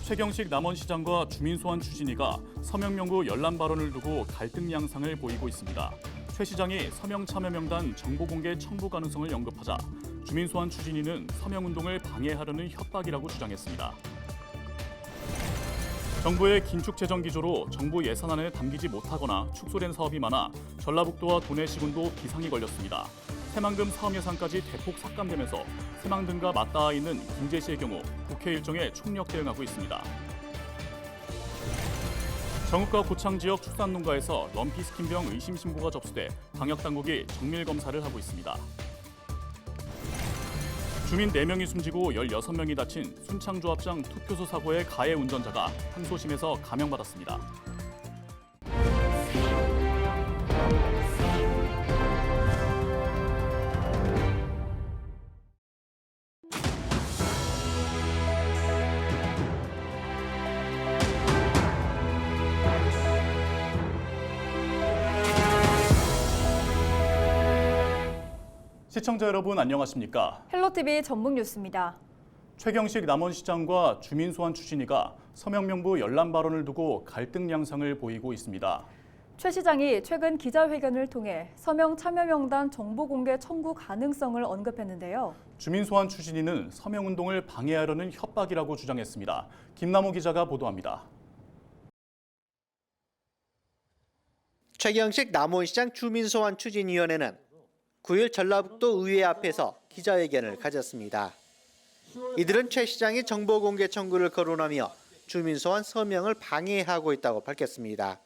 최경식 남원시장과 주민소환 추진위가 서명 명부 열람 발언을 두고 갈등 양상을 보이고 있습니다. 최 시장이 서명 참여 명단 정보 공개 청구 가능성을 언급하자 주민소환 추진위는 서명운동을 방해하려는 협박이라고 주장했습니다. 정부의 긴축 재정 기조로 정부 예산안에 담기지 못하거나 축소된 사업이 많아 전라북도와 도내시군도 비상이 걸렸습니다. 새만금 사업 예산까지 대폭 삭감되면서 새만금과 맞닿아 있는 김제시의 경우 국회 일정에 총력 대응하고 있습니다. 정읍과 고창 지역 축산농가에서 럼피스킨병 의심 신고가 접수돼 방역당국이 정밀 검사를 하고 있습니다. 주민 4명이 숨지고 16명이 다친 순창조합장 투표소 사고의 가해 운전자가 항소심에서 감형받았습니다. 시청자 여러분 안녕하십니까? 헬로티비 전북 뉴스입니다. 최경식 남원시장과 주민소환 추진위가 서명 명부 열람 발언을 두고 갈등 양상을 보이고 있습니다. 최 시장이 최근 기자회견을 통해 서명 참여 명단 정보 공개 청구 가능성을 언급했는데요. 주민소환 추진위는 서명운동을 방해하려는 협박이라고 주장했습니다. 김남호 기자가 보도합니다. 최경식 남원시장 주민소환 추진위원회는 9일 전라북도 의회 앞에서 기자회견을 가졌습니다. 이들은 최 시장이 정보공개 청구를 거론하며 주민소환 서명을 방해하고 있다고 밝혔습니다.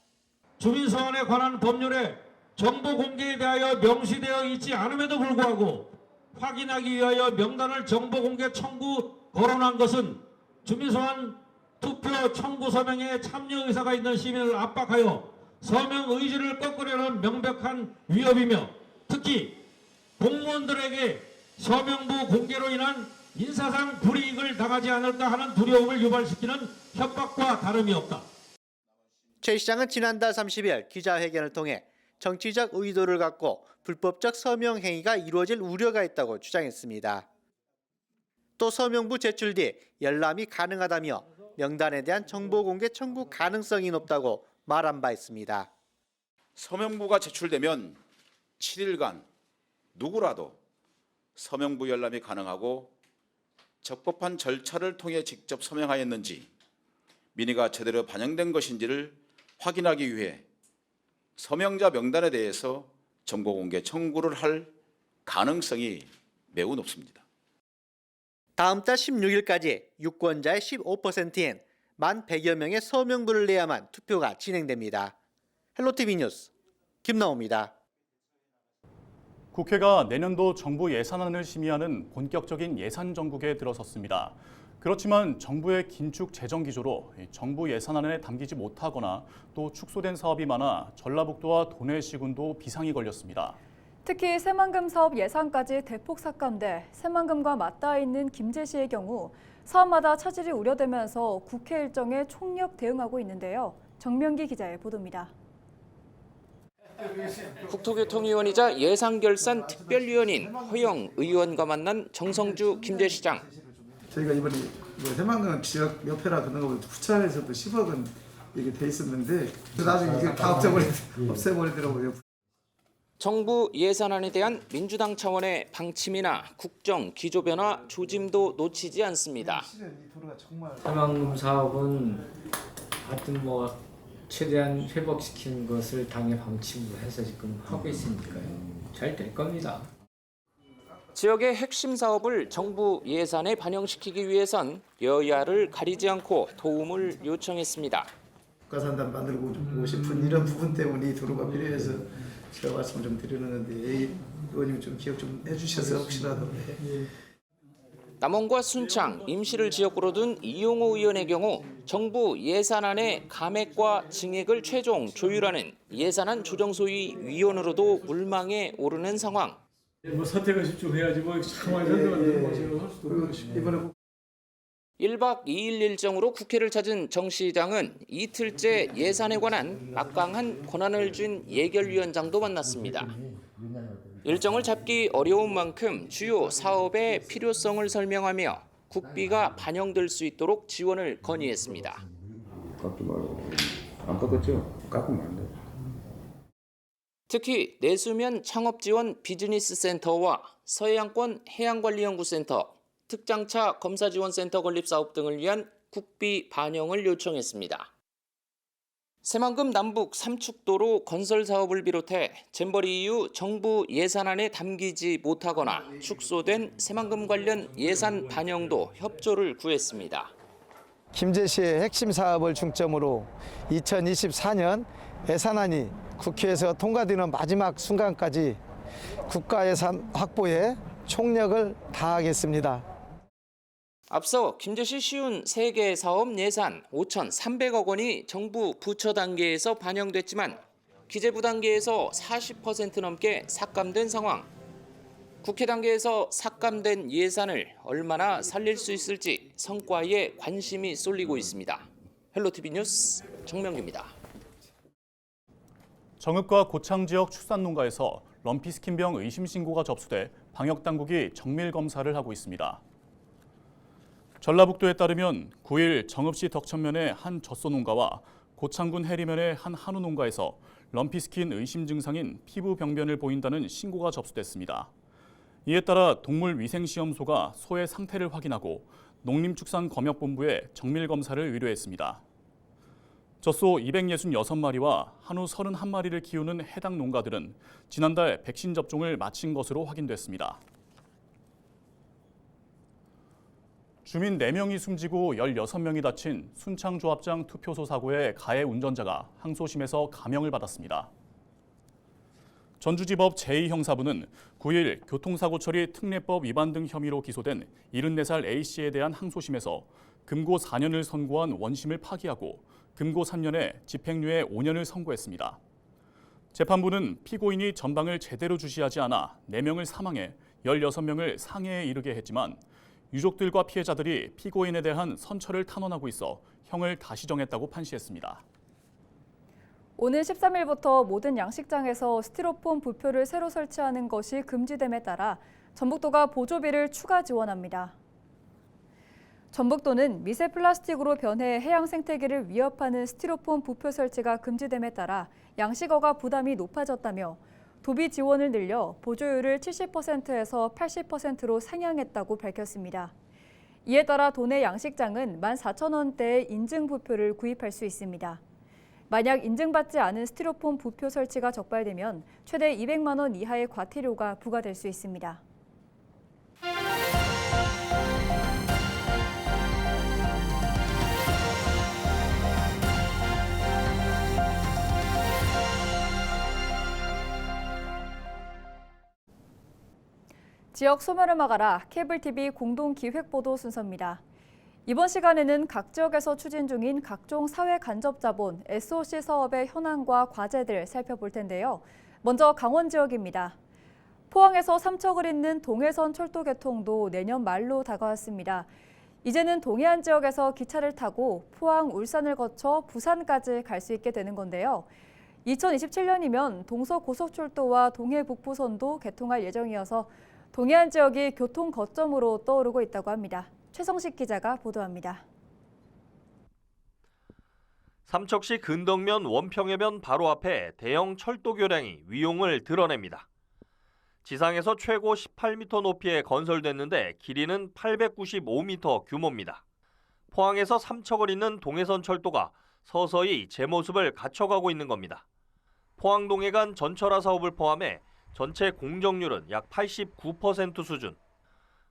주민소환에 관한 법률에 정보공개에 대하여 명시되어 있지 않음에도 불구하고 확인하기 위하여 명단을 정보공개 청구 거론한 것은 주민소환 투표 청구 서명에 참여 의사가 있는 시민을 압박하여 서명 의지를 꺾으려는 명백한 위협이며 특히 공무원들에게 서명부 공개로 인한 인사상 불이익을 당하지 않을까 하는 두려움을 유발시키는 협박과 다름이 없다. 최 시장은 지난달 30일 기자회견을 통해 정치적 의도를 갖고 불법적 서명 행위가 이루어질 우려가 있다고 주장했습니다. 또 서명부 제출 뒤 열람이 가능하다며 명단에 대한 정보 공개 청구 가능성이 높다고 말한 바 있습니다. 서명부가 제출되면 7일간 누구라도 서명부 열람이 가능하고 적법한 절차를 통해 직접 서명하였는지 민의가 제대로 반영된 것인지를 확인하기 위해 서명자 명단에 대해서 정보공개 청구를 할 가능성이 매우 높습니다. 다음 달 16일까지 유권자의 15%인 100여 명의 서명부를 내야만 투표가 진행됩니다. 헬로티비 뉴스 김나오입니다. 국회가 내년도 정부 예산안을 심의하는 본격적인 예산 정국에 들어섰습니다. 그렇지만 정부의 긴축 재정 기조로 정부 예산안에 담기지 못하거나 또 축소된 사업이 많아 전라북도와 도내시군도 비상이 걸렸습니다. 특히 새만금 사업 예산까지 대폭 삭감돼 새만금과 맞닿아 있는 김제시의 경우 사업마다 차질이 우려되면서 국회 일정에 총력 대응하고 있는데요. 정명기 기자의 보도입니다. 국토교통위원이자 예산결산 특별위원인 허영 의원과 만난 정성주 김제시장. 저희가 이번에 새만금 지역 몇 회라 그런 거보다 후차에서도 10억은 이게 돼 있었는데 나중에 이게 다 없애버리더라고요. 정부 예산안에 대한 민주당 차원의 방침이나 국정 기조 변화 조짐도 놓치지 않습니다. 새만금 사업은 하여튼 최대한 회복시키는 것을 당의 방침으로 해서 지금 하고 있으니까요. 잘 될 겁니다. 지역의 핵심 사업을 정부 예산에 반영시키기 위해선 여야를 가리지 않고 도움을 요청했습니다. 국가산단 만들고 싶은 이런 부분 때문에 이 도로가 필요해서 제가 말씀 좀 드리는 건데 의원님 좀 기억 좀 해주셔서 혹시라도. 남원과 순창, 임시를 지역구로 둔 이용호 의원의 경우 정부 예산안의 감액과 증액을 최종 조율하는 예산안 조정소위 위원으로도 물망에 오르는 상황. 사태가 집중해야지 상황이 만드는 것을 할 수도 없는 것입니다. 1박 2일 일정으로 국회를 찾은 정 시장은 이틀째 예산에 관한 막강한 권한을 쥔 예결위원장도 만났습니다. 일정을 잡기 어려운 만큼 주요 사업의 필요성을 설명하며 국비가 반영될 수 있도록 지원을 건의했습니다. 깎지 말고 안 깎았죠? 깎으면 안 돼. 특히 내수면 창업지원 비즈니스센터와 서해안권 해양관리연구센터, 특장차 검사지원센터 건립사업 등을 위한 국비 반영을 요청했습니다. 새만금 남북 3축도로 건설 사업을 비롯해 잼버리 이후 정부 예산안에 담기지 못하거나 축소된 새만금 관련 예산 반영도 협조를 구했습니다. 김제시의 핵심 사업을 중점으로 2024년 예산안이 국회에서 통과되는 마지막 순간까지 국가 예산 확보에 총력을 다하겠습니다. 앞서 김제시 시운 3개 사업 예산 5,300억 원이 정부 부처 단계에서 반영됐지만 기재부 단계에서 40% 넘게 삭감된 상황. 국회 단계에서 삭감된 예산을 얼마나 살릴 수 있을지 성과에 관심이 쏠리고 있습니다. 헬로티비 뉴스 정명규입니다. 정읍과 고창 지역 축산농가에서 럼피스킨병 의심 신고가 접수돼 방역당국이 정밀 검사를 하고 있습니다. 전라북도에 따르면 9일 정읍시 덕천면의 한 젖소농가와 고창군 해리면의 한 한우농가에서 럼피스킨 의심 증상인 피부 병변을 보인다는 신고가 접수됐습니다. 이에 따라 동물위생시험소가 소의 상태를 확인하고 농림축산검역본부에 정밀검사를 의뢰했습니다. 젖소 266마리와 한우 31마리를 키우는 해당 농가들은 지난달 백신 접종을 마친 것으로 확인됐습니다. 주민 4명이 숨지고 16명이 다친 순창조합장 투표소 사고의 가해 운전자가 항소심에서 감형을 받았습니다. 전주지법 제2형사부는 9일 교통사고 처리 특례법 위반 등 혐의로 기소된 74살 A씨에 대한 항소심에서 금고 4년을 선고한 원심을 파기하고 금고 3년에 집행유예 5년을 선고했습니다. 재판부는 피고인이 전방을 제대로 주시하지 않아 4명을 사망해 16명을 상해에 이르게 했지만 유족들과 피해자들이 피고인에 대한 선처를 탄원하고 있어 형을 다시 정했다고 판시했습니다. 오늘 13일부터 모든 양식장에서 스티로폼 부표를 새로 설치하는 것이 금지됨에 따라 전북도가 보조비를 추가 지원합니다. 전북도는 미세 플라스틱으로 변해 해양 생태계를 위협하는 스티로폼 부표 설치가 금지됨에 따라 양식어가 부담이 높아졌다며 도비 지원을 늘려 보조율을 70%에서 80%로 상향했다고 밝혔습니다. 이에 따라 도내 양식장은 14,000원대의 인증 부표를 구입할 수 있습니다. 만약 인증받지 않은 스티로폼 부표 설치가 적발되면 최대 200만 원 이하의 과태료가 부과될 수 있습니다. 지역 소멸을 막아라 케이블TV 공동기획보도 순서입니다. 이번 시간에는 각 지역에서 추진 중인 각종 사회 간접 자본 SOC 사업의 현황과 과제들 살펴볼 텐데요. 먼저 강원 지역입니다. 포항에서 삼척을 잇는 동해선 철도 개통도 내년 말로 다가왔습니다. 이제는 동해안 지역에서 기차를 타고 포항, 울산을 거쳐 부산까지 갈 수 있게 되는 건데요. 2027년이면 동서고속철도와 동해북부선도 개통할 예정이어서 동해안 지역이 교통 거점으로 떠오르고 있다고 합니다. 최성식 기자가 보도합니다. 삼척시 근덕면 원평해변 바로 앞에 대형 철도 교량이 위용을 드러냅니다. 지상에서 최고 18m 높이에 건설됐는데 길이는 895m 규모입니다. 포항에서 삼척을 잇는 동해선 철도가 서서히 제 모습을 갖춰가고 있는 겁니다. 포항동해 간 전철화 사업을 포함해 전체 공정률은 약 89% 수준.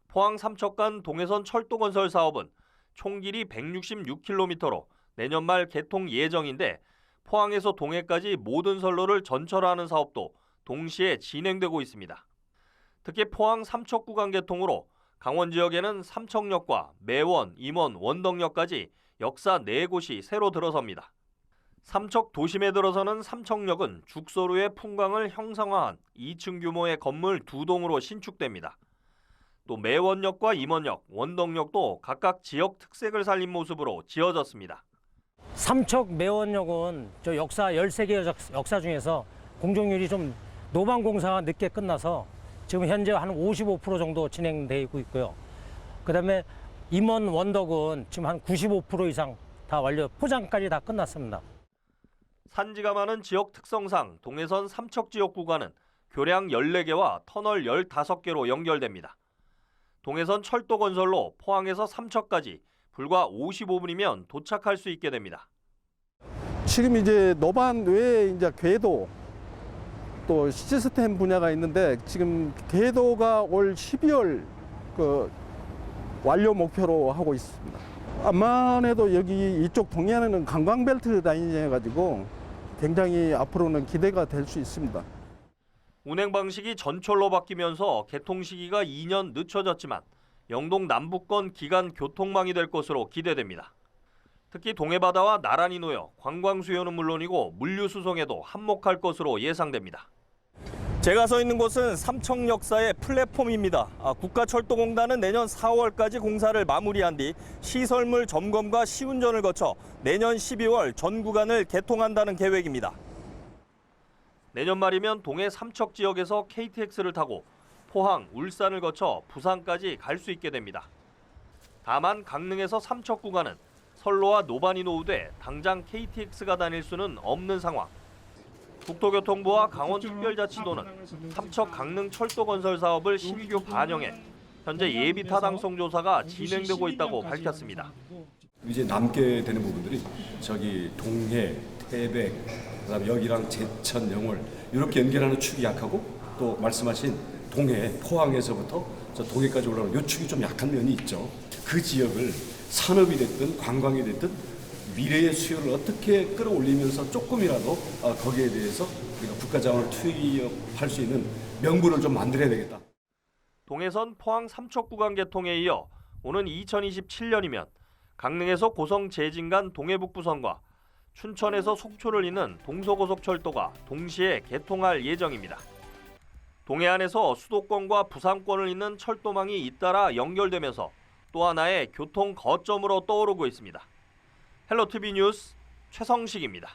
포항 삼척 간 동해선 철도 건설 사업은 총 길이 166km로 내년 말 개통 예정인데 포항에서 동해까지 모든 선로를 전철화하는 사업도 동시에 진행되고 있습니다. 특히 포항 삼척 구간 개통으로 강원 지역에는 삼척역과 매원, 임원, 원덕역까지 역사 4곳이 새로 들어섭니다. 삼척 도심에 들어서는 삼척역은 죽소루의 풍광을 형상화한 2층 규모의 건물 2동으로 신축됩니다. 또 매원역과 임원역, 원덕역도 각각 지역 특색을 살린 모습으로 지어졌습니다. 삼척 매원역은 저 역사 13개 역사 중에서 공정률이 좀 노방 공사가 늦게 끝나서 지금 현재 한 55% 정도 진행되고 있고요. 그다음에 임원 원덕은 지금 한 95% 이상 다 완료, 포장까지 다 끝났습니다. 산지가 많은 지역 특성상 동해선 삼척 지역 구간은 교량 14개와 터널 15개로 연결됩니다. 동해선 철도 건설로 포항에서 삼척까지 불과 55분이면 도착할 수 있게 됩니다. 지금 이제 노반 외에 이제 궤도 또 시스템 분야가 있는데 지금 궤도가 올 12월 그 완료 목표로 하고 있습니다. 암만해도 여기 이쪽 동해안에는 관광벨트 라인이 해가지고 굉장히 앞으로는 기대가 될 수 있습니다. 운행 방식이 전철로 바뀌면서 개통 시기가 2년 늦춰졌지만 영동 남부권 기간 교통망이 될 것으로 기대됩니다. 특히 동해바다와 나란히 놓여 관광 수요는 물론이고 물류 수송에도 한몫할 것으로 예상됩니다. 제가 서 있는 곳은 삼척역사의 플랫폼입니다. 국가철도공단은 내년 4월까지 공사를 마무리한 뒤 시설물 점검과 시운전을 거쳐 내년 12월 전 구간을 개통한다는 계획입니다. 내년 말이면 동해 삼척 지역에서 KTX를 타고 포항, 울산을 거쳐 부산까지 갈 수 있게 됩니다. 다만 강릉에서 삼척 구간은 선로와 노반이 노후돼 당장 KTX가 다닐 수는 없는 상황. 국토교통부와 강원특별자치도는 삼척 강릉 철도 건설 사업을 신규 반영해 현재 예비 타당성 조사가 진행되고 있다고 밝혔습니다. 이제 남게 되는 부분들이 저기 동해, 태백, 그다음 여기랑 제천, 영월 이렇게 연결하는 축이 약하고 또 말씀하신 동해, 포항에서부터 저 동해까지 올라오는 이 축이 좀 약한 면이 있죠. 그 지역을 산업이 됐든 관광이 됐든 미래의 수요를 어떻게 끌어올리면서 조금이라도 거기에 대해서 우리가 국가 자원을 투입할 수 있는 명분을 좀 만들어야 되겠다. 동해선 포항 삼척 구간 개통에 이어 오는 2027년이면 강릉에서 고성 제진 간 동해북부선과 춘천에서 속초를 잇는 동서고속철도가 동시에 개통할 예정입니다. 동해안에서 수도권과 부산권을 잇는 철도망이 잇따라 연결되면서 또 하나의 교통 거점으로 떠오르고 있습니다. 헬로티비 뉴스 최성식입니다.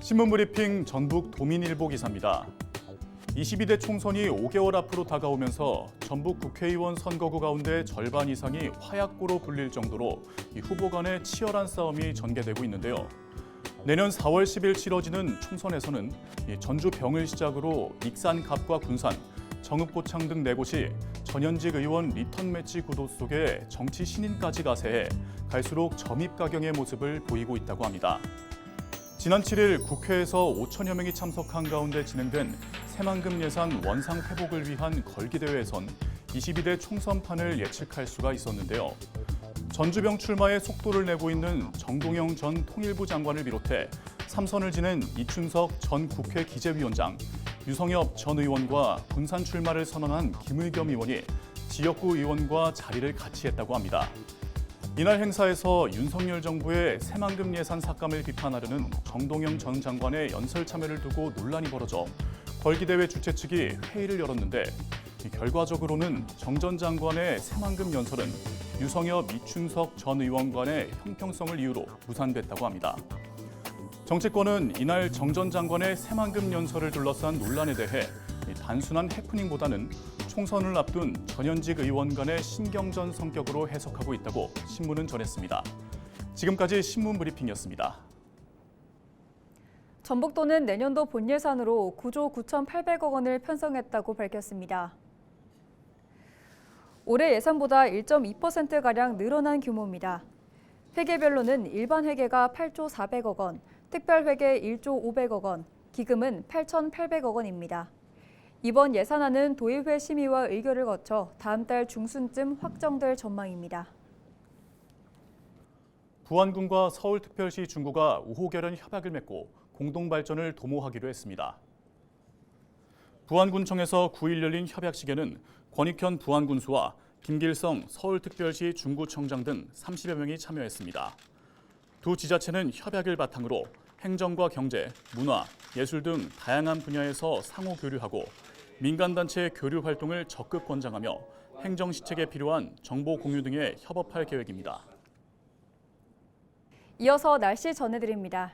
신문브리핑 전북 도민일보 기사입니다. 22대 총선이 5개월 앞으로 다가오면서 전북 국회의원 선거구 가운데 절반 이상이 화약고로 불릴 정도로 이 후보 간의 치열한 싸움이 전개되고 있는데요. 내년 4월 10일 치러지는 총선에서는 전주 병을 시작으로 익산, 갑과 군산, 정읍고창 등 4곳이 전현직 의원 리턴 매치 구도 속에 정치 신인까지 가세해 갈수록 점입가경의 모습을 보이고 있다고 합니다. 지난 7일 국회에서 5천여 명이 참석한 가운데 진행된 새만금 예산 원상 회복을 위한 걸기대회에선 22대 총선판을 예측할 수가 있었는데요. 전주병 출마에 속도를 내고 있는 정동영 전 통일부 장관을 비롯해 3선을 지낸 이춘석 전 국회 기재위원장, 유성엽 전 의원과 군산 출마를 선언한 김의겸 의원이 지역구 의원과 자리를 같이 했다고 합니다. 이날 행사에서 윤석열 정부의 새만금 예산 삭감을 비판하려는 정동영 전 장관의 연설 참여를 두고 논란이 벌어져 걸기대회 주최 측이 회의를 열었는데 결과적으로는 정 전 장관의 새만금 연설은 유성엽, 이춘석 전 의원 간의 형평성을 이유로 무산됐다고 합니다. 정치권은 이날 정 전 장관의 새만금 연설을 둘러싼 논란에 대해 단순한 해프닝보다는 총선을 앞둔 전현직 의원 간의 신경전 성격으로 해석하고 있다고 신문은 전했습니다. 지금까지 신문 브리핑이었습니다. 전북도는 내년도 본 예산으로 9조 9,800억 원을 편성했다고 밝혔습니다. 올해 예산보다 1.2%가량 늘어난 규모입니다. 회계별로는 일반 회계가 8조 400억 원, 특별회계 1조 500억 원, 기금은 8,800억 원입니다. 이번 예산안은 도의회 심의와 의결을 거쳐 다음 달 중순쯤 확정될 전망입니다. 부안군과 서울특별시 중구가 우호결연 협약을 맺고 공동발전을 도모하기로 했습니다. 부안군청에서 9일 열린 협약식에는 권익현 부안군수와 김길성 서울특별시 중구청장 등 30여 명이 참여했습니다. 두 지자체는 협약을 바탕으로 행정과 경제, 문화, 예술 등 다양한 분야에서 상호 교류하고 민간단체 교류 활동을 적극 권장하며 행정시책에 필요한 정보 공유 등에 협업할 계획입니다. 이어서 날씨 전해드립니다.